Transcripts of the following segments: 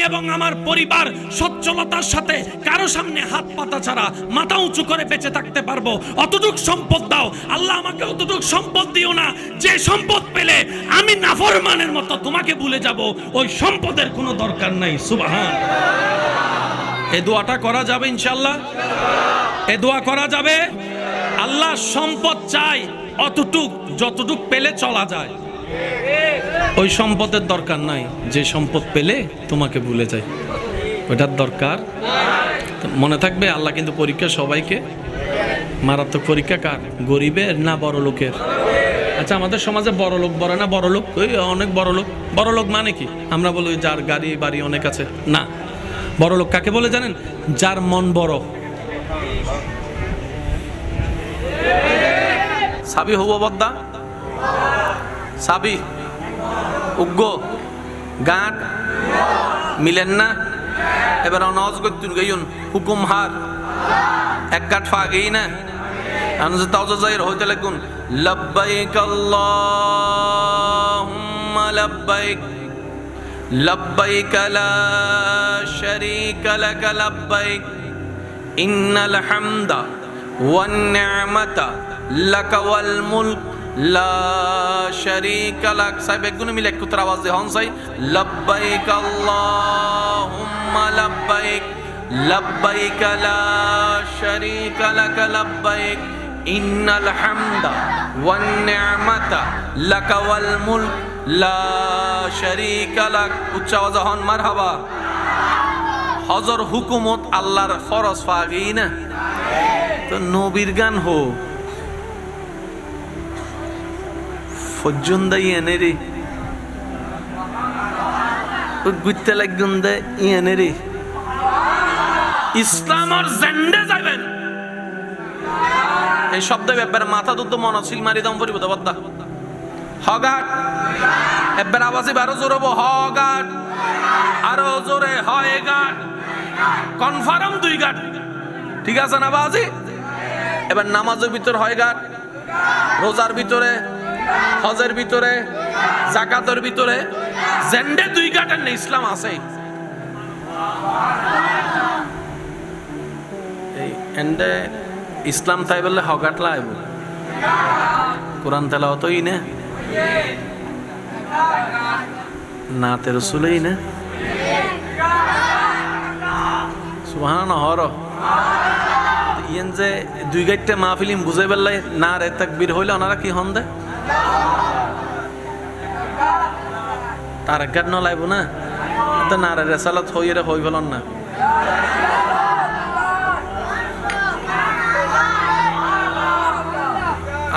এবং আমার পরিবার সচ্ছলতার সাথে কারো সামনে হাত পাতা ছাড়া মাথা উঁচু করে বেঁচে থাকতে পারবো, অতটুক সম্পদ দাও। আল্লাহ আমাকে অতটুক সম্পদ দিও না যে সম্পদ পেলে আমি নাফরমানের মতো তোমাকে ভুলে যাব, ওই সম্পদের কোনো দরকার নাই। সুবহান। এই দোয়াটা করা যাবে ইনশাআল্লাহ? এই দোয়া করা যাবে? আল্লাহ সম্পদ চাই অতটুক যতটুক পেলে চলা যায়, ওই সম্পদের দরকার নাই যে সম্পদ পেলে তোমাকে ভুলে যায়, ওটার দরকার। মনে থাকবে আল্লাহ কিন্তু পরীক্ষা সবাইকে, মারাত্মক পরীক্ষা কার? গরিবের না বড় লোকের? আচ্ছা, আমাদের সমাজে বড় লোক বলে না, বড় লোক ওই অনেক বড় লোক। বড় লোক মানে কি? আমরা বলি যার গাড়ি বাড়ি অনেক আছে, না। বড় লোক কাকে বলে জানেন? যার মন বড়। সাবি হব বদ্দা, সাবি উগ্র গাঁট মিলেন না। এবার নজ করতুন গাইন হুকুম হার এক গাঁট ফা গেই না। আনজ তাওজা জাহির হইতে লাগুন লব্বাইক আল্লাহুম্মা লব্বাইক লব্বাইক লা শারীকা লাক লব্বাইক ইন্নাল হামদা ওয়ান নি'মাতা লাক ওয়াল মুলক লা শারীকা লাক। সাহেব একগুনে মিলে একটু আওয়াজ দিয়ে হন সাই লব্বাইক আল্লাহুম্মা লব্বাইক লব্বাইক লা শারীকা লাক লব্বাইক ইন্নাল হামদা ওয়ান নি'মাতা লাক ওয়াল মুলক লা শারীকা লাক। উচ্চ আওয়াজ হন মারহাবা। হজর হুকুমত আল্লাহর ফরজ ফাগি না, তো নবীর গান হো ফজ্জুন দাই এনে রে গুইতে লাগুন দে এনে রে ইসলামর জেন্ডে যাবেন। এই শব্দ ব্যাপারে মাথা দুধ মনশীল মারি দম পরিব বদ্দা হগাট এবার আওয়াজে বারো জোর হবো হগাট, আরো জোরে হয় গাট, কনফার্ম 2 গাট, ঠিক আছে না বাজি? এবার নামাজের ভিতর হয় গাট, রোজার ভিতরে, হজের ভিতরে, যাকাতের ভিতরে জেন্ডে 2 গাটের না ইসলাম আছে। এই এন্ডে ইসলাম তাই বললে হগাট লাইব কোরআন তেলাওয়াতই না, নাতে রাসূলই না। সুবহানাল্লাহ। হর ইয়েন যে 2 গাইটে মাহফিলিম বুঝাই বেললাই না রে তাকবীর হইলে ওনারা কি হন দে তার গাট ন লাইব না, তো না রে রেসালাত হইরে হই বলন না।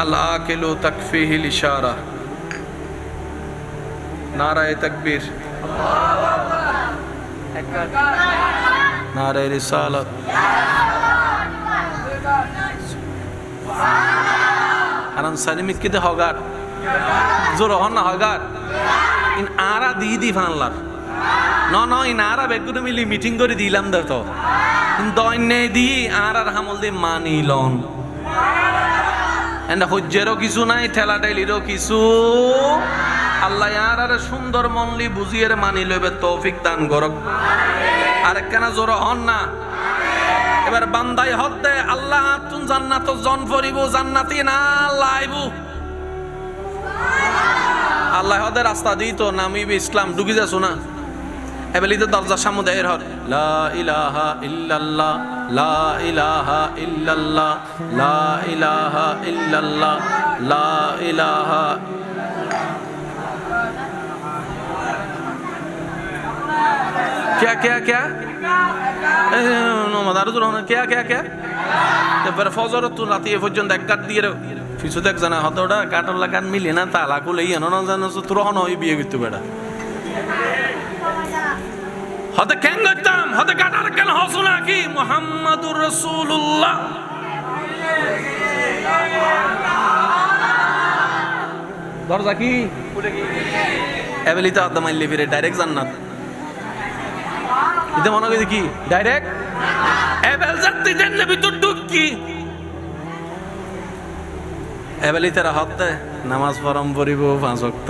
আল আকিলু তাকফিহিল ইশারা, নারায়ে তাকবীর, নারায়ে রিসালাত। আরান সালিমিত কিতে হগার জোর হন না হগার ইন আরা দি ফানলার ন ইন আরা বেগুনে মিলি মিটিং করে দিলাম দে তো ইন দইনে দি আরার হামল দি মানিলন এন্ড হজ্জেরও কিছু নাই, ঠেলা ঠেলিরও কিছু। আল্লাহ আরারে সুন্দর মনলি বুঝিয়ে মানি লইবে তৌফিক দান করক। আরেকখানা জোর হন না। এবার বান্দাই হদ দে আল্লাহ তুন জান্নাত জন ফরিব জান্নাতি না লাইব আল্লাহ হদে রাস্তা দিই তো নামিবি ইসলাম ঢুকি যাস না। এবেলিতে দরজার সামনে দেয় হর লা ইলাহা ইল্লাল্লাহ লা ইলাহা ইল্লাল্লাহ লা ইলাহা ইল্লাল্লাহ লা ইলাহা। क्या क्या क्या क्या क्या क्या ফজর তুই রাতে এ পর্যন্ত এক গাঁট দিয়ে কিছু দেখ জানা হতো ওটা গাঁটর লাগান মিলে না তালা কুলে ইয়ে না জানো তোর হন ওই বিয়ে করতে বেড়া হতে কেন করতাম হতে গাঁটার কেন হসো না কি মুহাম্মাদুর রাসূলুল্লাহ দরজা কি এবেলিতে আদম আইলে ফিরে ডাইরেক্ট জান্নাত এটা মনে করি কি ডাইরেক্ট এবেল যাত্রী জান্নাত ভিতর ঢুকি এবেলিতে রাহতে নামাজ পড়ম পড়িব 5 ওয়াক্ত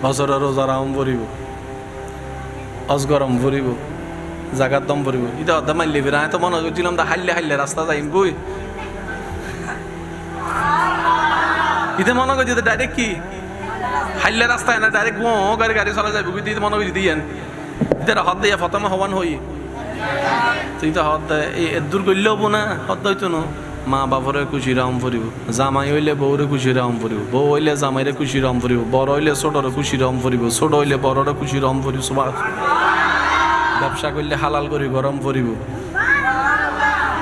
বছরের রোজা রাম পড়িব অজগরম ভরিব জাগার দম ভরিব এটা অর্ধা মারলে ফিরে আমি তো মনে করছিলাম তা হাইলে হাইলে রাস্তা যাইম বই ইতে মনে করছি ডাইরেক্ট কি হাইলে রাস্তায় না ডাইরেক্ট গাড়ি গাড়ি চলা যাবে বুঝতে মনে করছি দিয়েন এটা হদ দিয়ে ফতমে হওয়ান হই তুই তো হদ এই দূর করলেও হবো না হদ হইতো না মা বাপরে খুশি রাম ফুরিব জামাই হইলে বউরে খুশি রাম ফুরিব বউ হইলে জামাইরে খুশি রাম ফুরিব বড় হইলে ছোটরে খুশি রাম ফুরিব ছোট হইলে বড়রে খুশি রাম ফুরিব ব্যবসা করলে হালাল করি গরম ফুরিব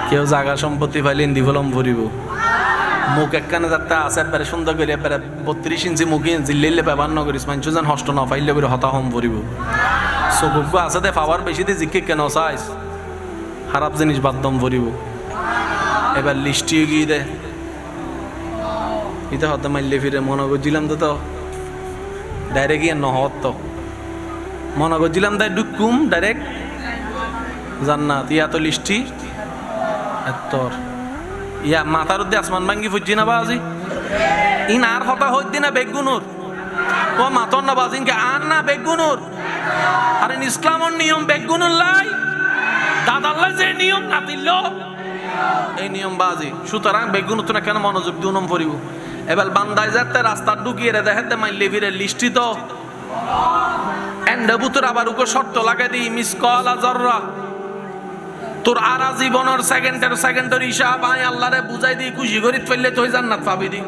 কেউ জাগা সম্পত্তি পাইলে ইন্দি ফলম ফুরিব মুখ একখানে যাতে আছে একবারে সুন্দর করে একবারে 32 ইঞ্চি মুখে জিল্লে ব্যবহার ন করিস মানুষ যেন হষ্ট ন পাইলে করে হতাহম ফুরিব চকুক আছে দে পাওয়ার বেশি দিয়ে জিকে কেন চাইস খারাপ জিনিস বাদদম ফুরিব এবার লিস্টিও গিয়ে দে এটা হতে মারলে ফিরে মনে করছিলাম তো ডাইরেক্ট গিয়ে নহত তো মনে করছিলাম তাই ডুকুম ডাইরেক্ট জান্নাত ইয়া তো লিস্টি তোর ইয়া মাথার উদ্দে আসমান ভাঙ্গি ফুটছি না বাজি ইন আর হতা হইতি না বেগুনুর ও মাতর না বাজিনকে আর না বেগুনুর আরে ইসলামর নিয়ম বেগুনুর লাই দাদাল্লা যে নিয়ম না দিল এই নিয়ম বাজি সুতরাং বেগুন তো না কেন মনোযোগ দুনম পড়িব এবার বান্দায় যাতে রাস্তা ঢুকিয়ে রে দেখে মাইলে ফিরে লিস্টি তো এন্ডাবুতর আবার উকে শর্ত লাগাই দিই মিস কল আজররা তোর আরা জীবনের সেকেন্ডের হিসাব আই আল্লাহরে বুঝাই দিই খুশি করি ফেললে তুই জান্নাত পাবি দি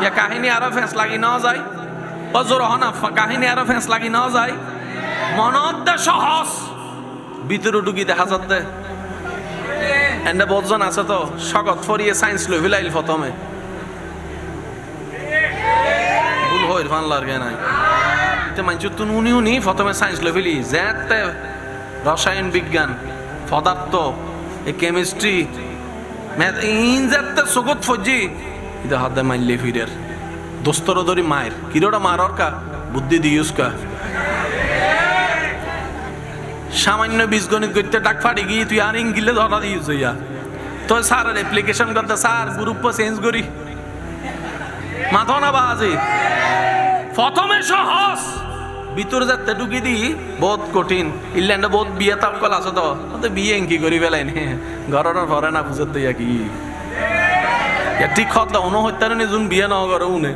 ইয়া কাহিনী আরো ফেস লাগি না যায় অজর হনা কাহিনী আরো ফেস লাগি না যায় মনত সহজ ভিতরে ঢুকি দেখা যাচ্ছে এন্ডা বহুজন আছে তো স্বাগত ফরিয়ে সায়েন্স লই ফেলাইল প্রথমে ভুল হইর ফানলার গে নাই তে মানছু তুন উনি প্রথমে সায়েন্স লই ফেলি যেতে রসায়ন বিজ্ঞান পদার্থ এ কেমিস্ট্রি ম্যাথ ইন যেতে সগত ফজি এটা হাতে মাইলে ফিরের দোস্তর ধরি মায়ের কিরোটা মারর কা বুদ্ধি দিউস কা সামান্য বীজগণিত করতে ডাক ফাটি গিয়ে তুই আর ইংগিলে ধরা দিয়েছ ইয়া তো স্যার অ্যাপ্লিকেশন করতে স্যার গ্রুপ চেঞ্জ করি মাথা না বাজে প্রথমে সহজ ভিতরে যাতে ঢুকি দি বহুত কঠিন ইল্যান্ডে বহুত বিয়ে তাকল আছে তো বিয়ে কি করি পেলাই নে ঘরের ভরে না বুঝত দিয়া কি ঠিক কথা অনুহত্যার নিজুন বিয়ে ন করে উনে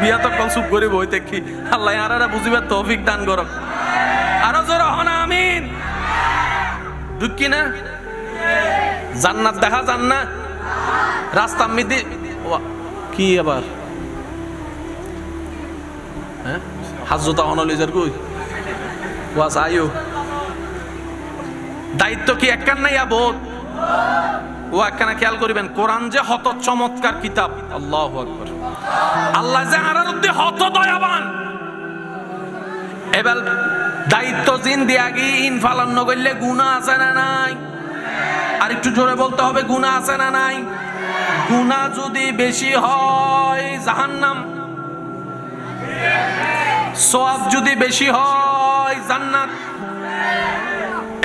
বিয়ে তাকল চুপ করি বইতে কি আল্লাহ আর বুঝিবার তৌফিক দান করক আরো জোর হন আমিন ঢুকি না জান্নাত দেখা যান না রাস্তা মিদি কি আবার হ্যাঁ হাজতা অনলিজার কই ওয়াস আয়ু দায়িত্ব কি একখান নাই বহুত ও একখানা খেয়াল করিবেন কোরআন যে হত চমৎকার কিতাব আল্লাহু আকবার আল্লাহ যে আরার উদ্দে হত দয়াবান এবার দায়িত্ব জিন দিয়াগি ইন ফালান নগইলে গুনাহ আছে না নাই আর একটু জোরে বলতে হবে গুনাহ আছে না নাই গুনাহ যদি বেশি হয় জাহান্নাম সওয়াব যদি বেশি হয় জান্নাত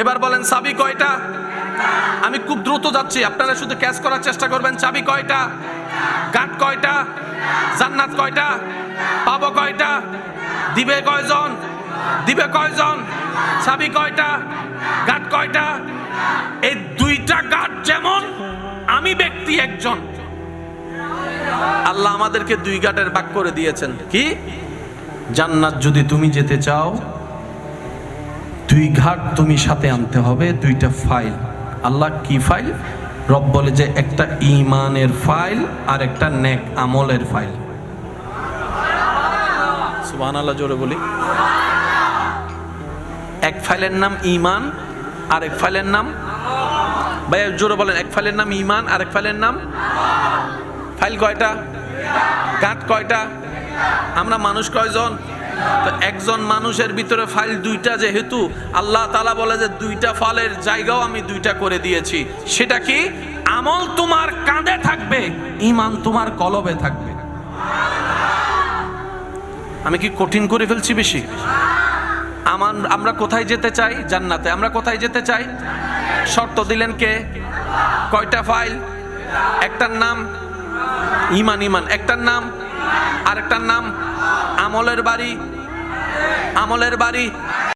এবার বলেন চাবি কয়টা আমি খুব দ্রুত যাচ্ছি আপনারা শুধু ক্যাচ করার চেষ্টা করবেন চাবি কয়টা গাট কয়টা জান্নাত কয়টা পাবো কয়টা দিবে কয়জন চাবি কয়টা গাট কয়টা এই দুইটা গাট যেমন আমি ব্যক্তি একজন আল্লাহ আমাদেরকে দুই গাটের ভাগ করে দিয়েছেন কি জান্নাত যদি তুমি যেতে চাও দুই ঘাট তুমি সাথে আনতে হবে দুইটা ফাইল আল্লাহ কি ফাইল রব বলে যে একটা ঈমানের ফাইল আর একটা নেক আমলের ফাইল সুবহানাল্লাহ জোরে বলি এক ফাইলের নাম ঈমান আর এক ফাইলের নাম ভাই জোরে বলেন এক ফাইলের নাম ঈমান আর এক ফাইলের নাম ফাইল কয়টা গাঁট কয়টা আমরা মানুষ কয়জন তো একজন মানুষের ভিতরে ফাইল দুইটা যেহেতু আল্লাহ তাআলা বলে যে দুইটা ফাইলের জায়গাও আমি দুইটা করে দিয়েছি সেটা কি আমল তোমার কাঁধে থাকবে ঈমান তোমার কলবে থাকবে আমি কি কঠিন করে ফেলছি বেশি আমরা কোথায় যেতে চাই জান্নাতে আমরা কোথায় যেতে চাই শর্ত দিলেন কে কয়টা ফাইল একটার নাম ঈমান একটার নাম আরেকটার নাম আমলের বাড়ি আমলের বাড়ি